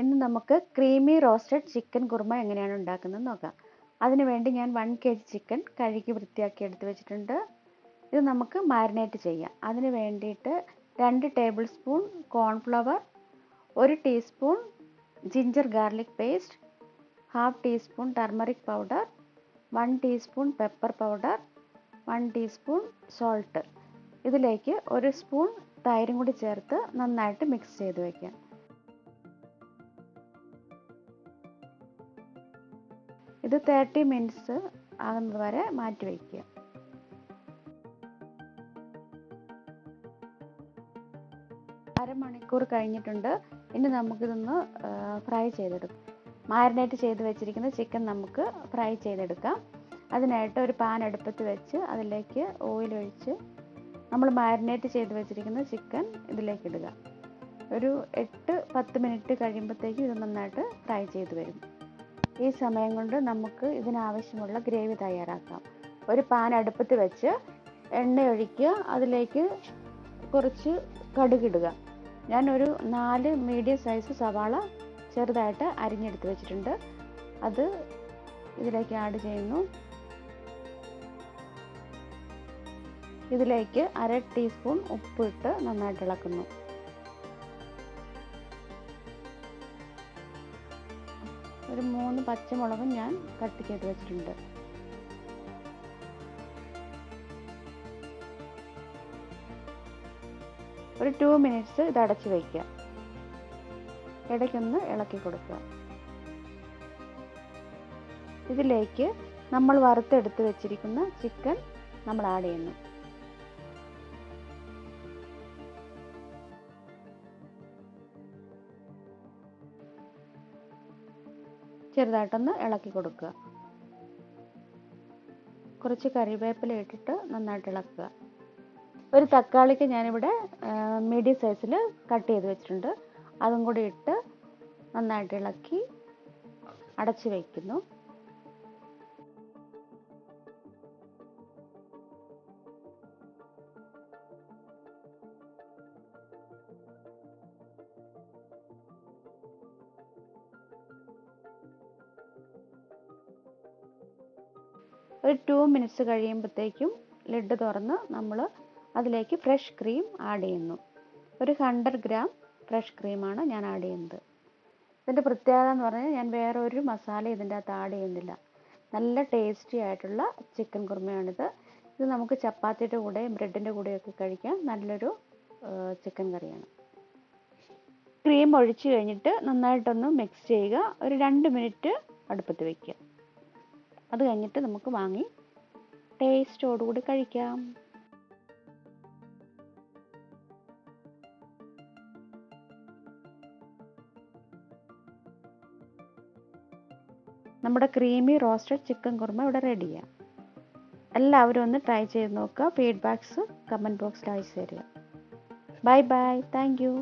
ഇന്ന് നമുക്ക് creamy roasted chicken kurma എങ്ങനെയാണ് ഉണ്ടാക്കുന്നത് നോക്കാം. അതിനുവേണ്ടി ഞാൻ 1 kg ചിക്കൻ കഴുകി വൃത്തിയാക്കി എടുത്ത് വെച്ചിട്ടുണ്ട്. ഇത് നമുക്ക് മാരിനേറ്റ് ചെയ്യാം. അതിന് വേണ്ടിയിട്ട് 2 table spoon cornflour, 1 teaspoon ginger garlic paste, 1/2 teaspoon turmeric powder, 1 teaspoon pepper powder, 1 teaspoon salt. ഇതിലേക്ക് 1 സ്പൂൺ തൈരും കൂടി ചേർത്ത് നന്നായിട്ട് മിക്സ് ചെയ്ത് വയ്ക്കാം. ഇത് 30 മിനിറ്റ്സ് ആകുന്നത് വരെ മാറ്റി വയ്ക്കുക. അരമണിക്കൂർ കഴിഞ്ഞിട്ടുണ്ട്. ഇനി നമുക്കിതൊന്ന് ഫ്രൈ ചെയ്തെടുക്കാം. മാരിനേറ്റ് ചെയ്ത് വെച്ചിരിക്കുന്ന ചിക്കൻ നമുക്ക് ഫ്രൈ ചെയ്തെടുക്കാം. അതിനായിട്ട് ഒരു പാൻ അടുപ്പത്ത് വെച്ച് അതിലേക്ക് ഓയിൽ ഒഴിച്ച് നമ്മൾ മാരിനേറ്റ് ചെയ്ത് വെച്ചിരിക്കുന്ന ചിക്കൻ ഇതിലേക്ക് ഇടുക. ഒരു 8-10 മിനിറ്റ് കഴിയുമ്പോഴത്തേക്കും ഇത് നന്നായിട്ട് ഫ്രൈ ചെയ്ത് വരും. ഈ സമയം കൊണ്ട് നമുക്ക് ഇതിനാവശ്യമുള്ള ഗ്രേവി തയ്യാറാക്കാം. ഒരു പാൻ അടുപ്പത്ത് വെച്ച് എണ്ണ ഒഴിക്കുക. അതിലേക്ക് കുറച്ച് കടുകിടുക. ഞാനൊരു 4 മീഡിയം സൈസ് സവാള ചെറുതായിട്ട് അരിഞ്ഞെടുത്ത് വെച്ചിട്ടുണ്ട്. അത് ഇതിലേക്ക് ആഡ് ചെയ്യുന്നു. ഇതിലേക്ക് 1/2 ടീസ്പൂൺ ഉപ്പിട്ട് നന്നായിട്ട് ഇളക്കുന്നു. ഒരു 3 പച്ചമുളകും ഞാൻ കട്ട് ചെയ്ത് വെച്ചിട്ടുണ്ട്. ഒരു 2 മിനിറ്റ്സ് ഇത് അടച്ച് വയ്ക്കുക. ഇടയ്ക്കൊന്ന് ഇളക്കി കൊടുക്കുക. ഇതിലേക്ക് നമ്മൾ വറുത്തെടുത്ത് വെച്ചിരിക്കുന്ന ചിക്കൻ നമ്മൾ ആഡ് ചെയ്യുന്നു. ചെറുതായിട്ടൊന്ന് ഇളക്കി കൊടുക്കുക. കുറച്ച് കറിവേപ്പില ഇട്ടിട്ട് നന്നായിട്ട് ഇളക്കുക. ഒരു തക്കാളിക്ക് ഞാനിവിടെ മീഡിയം സൈസിൽ കട്ട് ചെയ്ത് വെച്ചിട്ടുണ്ട്. അതും കൂടി ഇട്ട് നന്നായിട്ട് ഇളക്കി അടച്ച് വയ്ക്കുന്നു. ഒരു 2 മിനിറ്റ്സ് കഴിയുമ്പോഴത്തേക്കും ലിഡ് തുറന്ന് നമ്മൾ അതിലേക്ക് ഫ്രഷ് ക്രീം ആഡ് ചെയ്യുന്നു. ഒരു 100 ഗ്രാം ഫ്രഷ് ക്രീമാണ് ഞാൻ ആഡ് ചെയ്യുന്നത്. ഇതിൻ്റെ പ്രത്യേകത എന്ന് പറഞ്ഞാൽ ഞാൻ വേറെ ഒരു മസാല ഇതിൻ്റെ അകത്ത് ആഡ് ചെയ്യുന്നില്ല. നല്ല ടേസ്റ്റി ആയിട്ടുള്ള ചിക്കൻ കുറുമയാണിത്. ഇത് നമുക്ക് ചപ്പാത്തിയുടെ കൂടെയും ബ്രെഡിൻ്റെ കൂടെയൊക്കെ കഴിക്കാം. നല്ലൊരു ചിക്കൻ കറിയാണ്. ക്രീം ഒഴിച്ച് കഴിഞ്ഞിട്ട് നന്നായിട്ടൊന്ന് മിക്സ് ചെയ്യുക. ഒരു 2 മിനിറ്റ് അടുപ്പത്ത് വയ്ക്കുക. അത് കഴിഞ്ഞിട്ട് നമുക്ക് വാങ്ങി ടേസ്റ്റോടുകൂടി കഴിക്കാം. നമ്മുടെ ക്രീമി റോസ്റ്റഡ് ചിക്കൻ കുറുമ ഇവിടെ റെഡിയാണ്. എല്ലാവരും ഒന്ന് ട്രൈ ചെയ്ത് നോക്കുക. ഫീഡ്ബാക്ക്സ് കമൻറ്റ് ബോക്സിൽ അയച്ചു തരിക. Bye bye. Thank you.